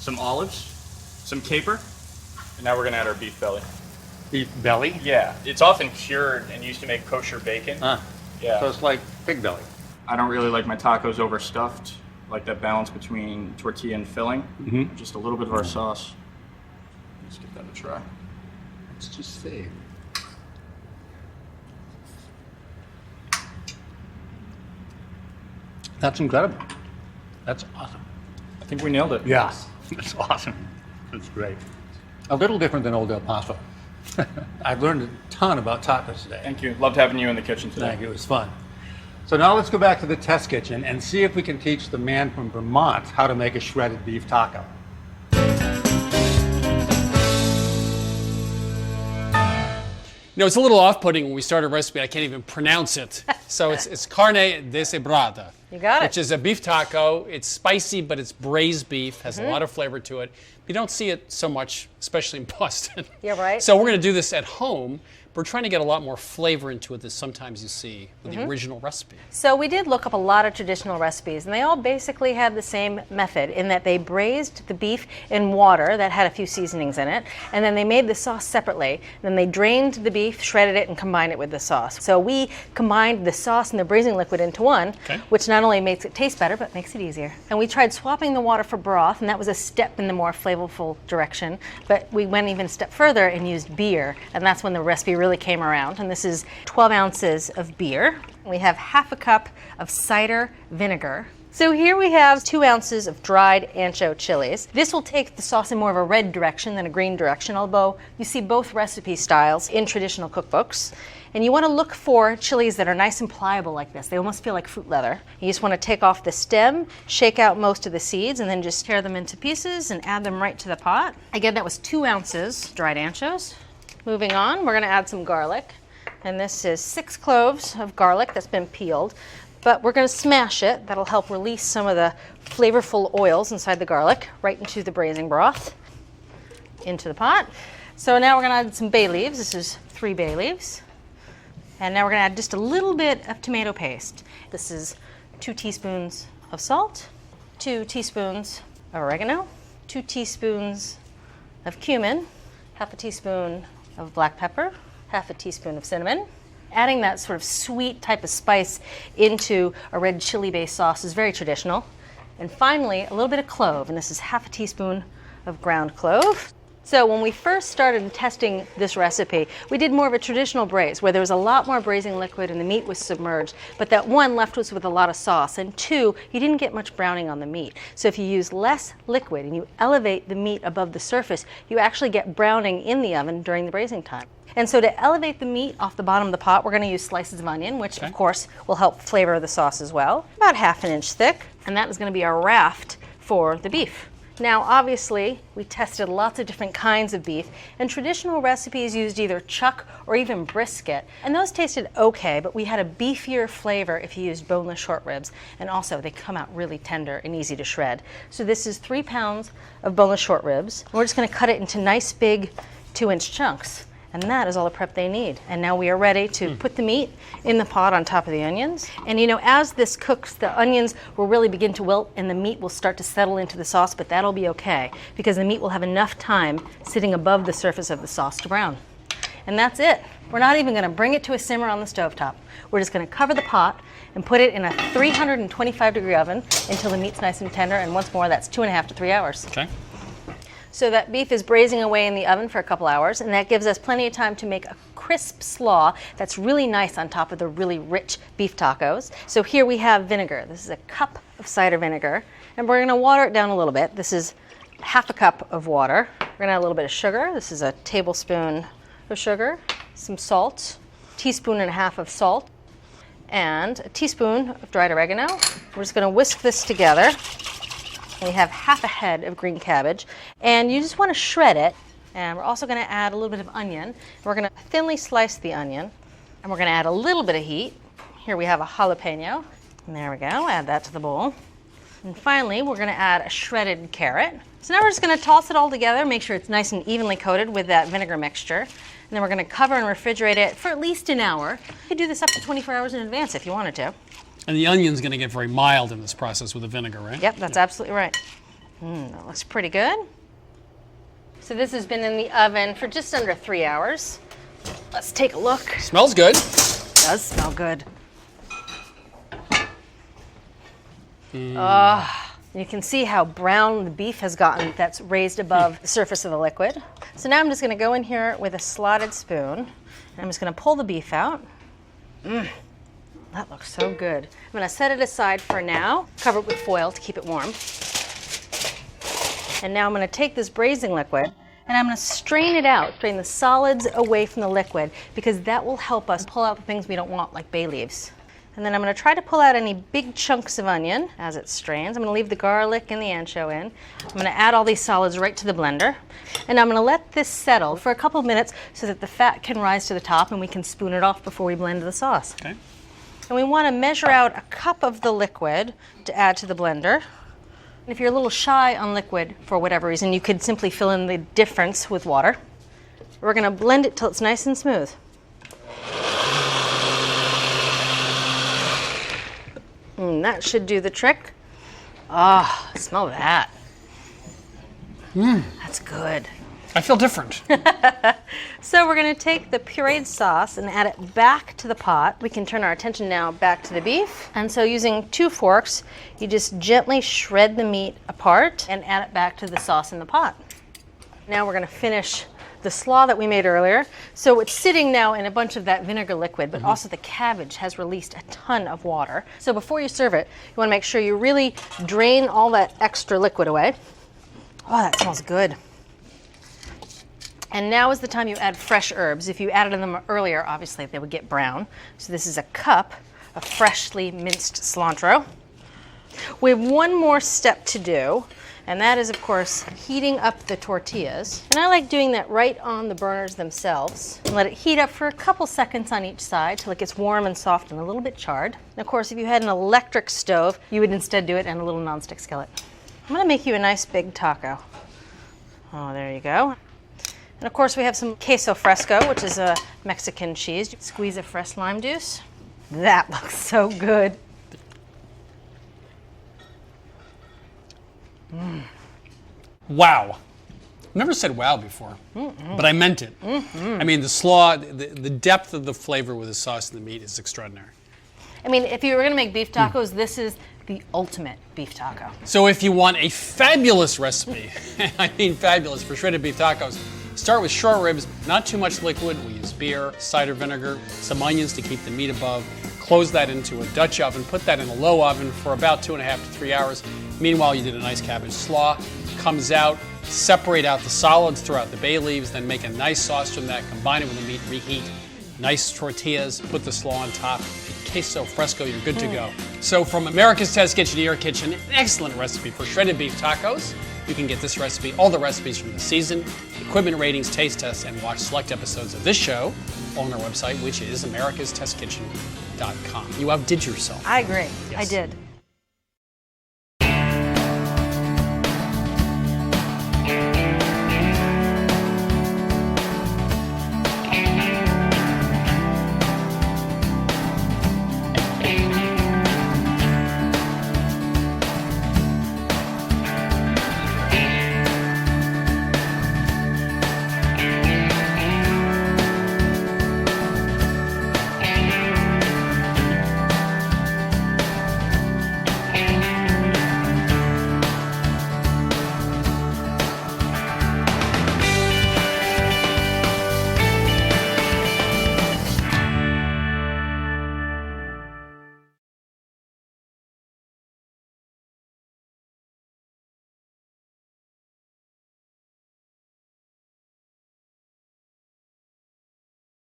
some olives, some caper, and now we're gonna add our beef belly. Beef belly? Yeah, it's often cured and used to make kosher bacon. Yeah. So it's like pig belly. I don't really like my tacos overstuffed. I like that balance between tortilla and filling. Just a little bit of our sauce. Let's give that a try. Let's just see. That's incredible. That's awesome. I think we nailed it. Yeah, that's awesome. That's great. A little different than Old El Paso. I've learned a ton about tacos today. Thank you. Loved having you in the kitchen today. Thank you. It was fun. So now let's go back to the test kitchen and see if we can teach the man from Vermont how to make a shredded beef taco. You know, it's a little off-putting when we start a recipe. I can't even pronounce it. So it's carne deshebrada. You got it. Which is a beef taco. It's spicy, but it's braised beef. Has a lot of flavor to it. You don't see it so much, especially in Boston. Yeah, right. So we're going to do this at home. We're trying to get a lot more flavor into it than sometimes you see with the original recipe. So we did look up a lot of traditional recipes, and they all basically had the same method in that they braised the beef in water that had a few seasonings in it, and then they made the sauce separately. Then they drained the beef, shredded it, and combined it with the sauce. So we combined the sauce and the braising liquid into one, which not only makes it taste better, but makes it easier. And we tried swapping the water for broth, and that was a step in the more flavorful direction. But we went even a step further and used beer, and that's when the recipe really came around. And this is 12 ounces of beer. We have half a cup of cider vinegar. So here we have 2 ounces of dried ancho chilies. This will take the sauce in more of a red direction than a green direction, although you see both recipe styles in traditional cookbooks. And you want to look for chilies that are nice and pliable like this. They almost feel like fruit leather. You just want to take off the stem, shake out most of the seeds, and then just tear them into pieces and add them right to the pot. Again, that was 2 ounces dried anchos. Moving on, we're going to add some garlic. And this is 6 cloves of garlic that's been peeled. But we're going to smash it. That'll help release some of the flavorful oils inside the garlic right into the braising broth, into the pot. So now we're going to add some bay leaves. This is 3 bay leaves. And now we're going to add just a little bit of tomato paste. This is 2 teaspoons of salt, 2 teaspoons of oregano, 2 teaspoons of cumin, half a teaspoon of black pepper, half a teaspoon of cinnamon. Adding that sort of sweet type of spice into a red chili-based sauce is very traditional. And finally, a little bit of clove, and this is half a teaspoon of ground clove. So when we first started testing this recipe, we did more of a traditional braise where there was a lot more braising liquid and the meat was submerged, but that one left us with a lot of sauce, and 2, you didn't get much browning on the meat. So if you use less liquid and you elevate the meat above the surface, you actually get browning in the oven during the braising time. And so to elevate the meat off the bottom of the pot, we're going to use slices of onion, which of course will help flavor the sauce as well, about ½ an inch thick, and that is going to be our raft for the beef. Now, obviously, we tested lots of different kinds of beef, and traditional recipes used either chuck or even brisket, and those tasted okay, but we had a beefier flavor if you used boneless short ribs, and also they come out really tender and easy to shred. So this is 3 pounds of boneless short ribs. We're just going to cut it into nice big 2-inch chunks. And that is all the prep they need. And now we are ready to put the meat in the pot on top of the onions. And you know, as this cooks, the onions will really begin to wilt and the meat will start to settle into the sauce, but that'll be okay because the meat will have enough time sitting above the surface of the sauce to brown. And that's it. We're not even gonna bring it to a simmer on the stovetop. We're just gonna cover the pot and put it in a 325-degree oven until the meat's nice and tender, and once more, that's 2.5 to 3 hours. Okay. So that beef is braising away in the oven for a couple hours, and that gives us plenty of time to make a crisp slaw that's really nice on top of the really rich beef tacos. So here we have vinegar. This is a cup of cider vinegar, and we're going to water it down a little bit. This is ½ a cup of water. We're going to add a little bit of sugar. This is a tablespoon of sugar, some salt, 1.5 teaspoons of salt, and a teaspoon of dried oregano. We're just going to whisk this together. We have ½ a head of green cabbage, and you just want to shred it. And we're also going to add a little bit of onion. We're going to thinly slice the onion, and we're going to add a little bit of heat. Here we have a jalapeno, and there we go. Add that to the bowl. And finally, we're going to add a shredded carrot. So now we're just going to toss it all together, make sure it's nice and evenly coated with that vinegar mixture. And then we're going to cover and refrigerate it for at least an hour. You could do this up to 24 hours in advance if you wanted to. And the onion's going to get very mild in this process with the vinegar, right? Yep, that's absolutely right. That looks pretty good. So this has been in the oven for just under 3 hours. Let's take a look. Smells good. It does smell good. You can see how brown the beef has gotten that's raised above the surface of the liquid. So now I'm just going to go in here with a slotted spoon, and I'm just going to pull the beef out. That looks so good. I'm going to set it aside for now, cover it with foil to keep it warm. And now I'm going to take this braising liquid and I'm going to strain it out, strain the solids away from the liquid, because that will help us pull out the things we don't want, like bay leaves. And then I'm going to try to pull out any big chunks of onion as it strains. I'm going to leave the garlic and the ancho in. I'm going to add all these solids right to the blender. And I'm going to let this settle for a couple of minutes so that the fat can rise to the top and we can spoon it off before we blend the sauce. Okay. And we want to measure out a cup of the liquid to add to the blender. If you're a little shy on liquid for whatever reason, you could simply fill in the difference with water. We're going to blend it till it's nice and smooth. That should do the trick. Ah, smell that. That's good. I feel different. So we're going to take the pureed sauce and add it back to the pot. We can turn our attention now back to the beef. And so using 2 forks, you just gently shred the meat apart and add it back to the sauce in the pot. Now we're going to finish the slaw that we made earlier. So it's sitting now in a bunch of that vinegar liquid, but also the cabbage has released a ton of water. So before you serve it, you want to make sure you really drain all that extra liquid away. Oh, that smells good. And now is the time you add fresh herbs. If you added them earlier, obviously they would get brown. So this is a cup of freshly minced cilantro. We have one more step to do, and that is, of course, heating up the tortillas. And I like doing that right on the burners themselves. And let it heat up for a couple seconds on each side till it gets warm and soft and a little bit charred. And of course, if you had an electric stove, you would instead do it in a little nonstick skillet. I'm gonna make you a nice big taco. Oh, there you go. And of course we have some queso fresco, which is a Mexican cheese. Squeeze a fresh lime juice. That looks so good. Wow. I've never said wow before, but I meant it. I mean, the slaw, the depth of the flavor with the sauce and the meat is extraordinary. I mean, if you were gonna make beef tacos, this is the ultimate beef taco. So if you want a fabulous recipe, I mean fabulous, for shredded beef tacos, start with short ribs, not too much liquid. We use beer, cider vinegar, some onions to keep the meat above. Close that into a Dutch oven, put that in a low oven for about 2.5 to 3 hours. Meanwhile, you did a nice cabbage slaw. Comes out, separate out the solids, throw out the bay leaves, then make a nice sauce from that, combine it with the meat, reheat. Nice tortillas, put the slaw on top. Queso fresco, you're good to go. So from America's Test Kitchen to your kitchen, an excellent recipe for shredded beef tacos. You can get this recipe, all the recipes from the season, equipment ratings, taste tests, and watch select episodes of this show on our website, which is americastestkitchen.com. You outdid yourself. I agree. Yes. I did.